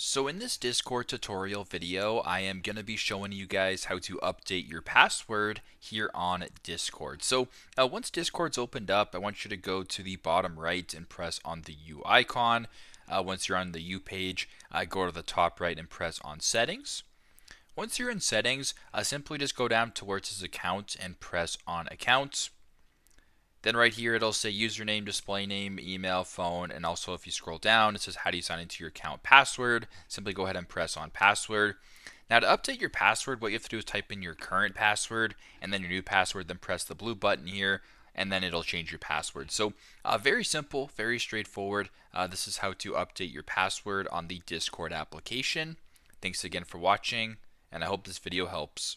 So in this Discord tutorial video, I am going to be showing you guys how to update your password here on Discord. So once Discord's opened up, I want you to go to the bottom right and press on the U icon. Once you're on the U page, go to the top right and press on settings. Once you're in settings, simply just go down to where it says account and press on accounts. Then right here, it'll say username, display name, email, phone, and also if you scroll down, it says how do you sign into your account password. Simply go ahead and press on password. Now to update your password, what you have to do is type in your current password and then your new password, then press the blue button here, and then it'll change your password. So very simple, very straightforward. This is how to update your password on the Discord application. Thanks again for watching, and I hope this video helps.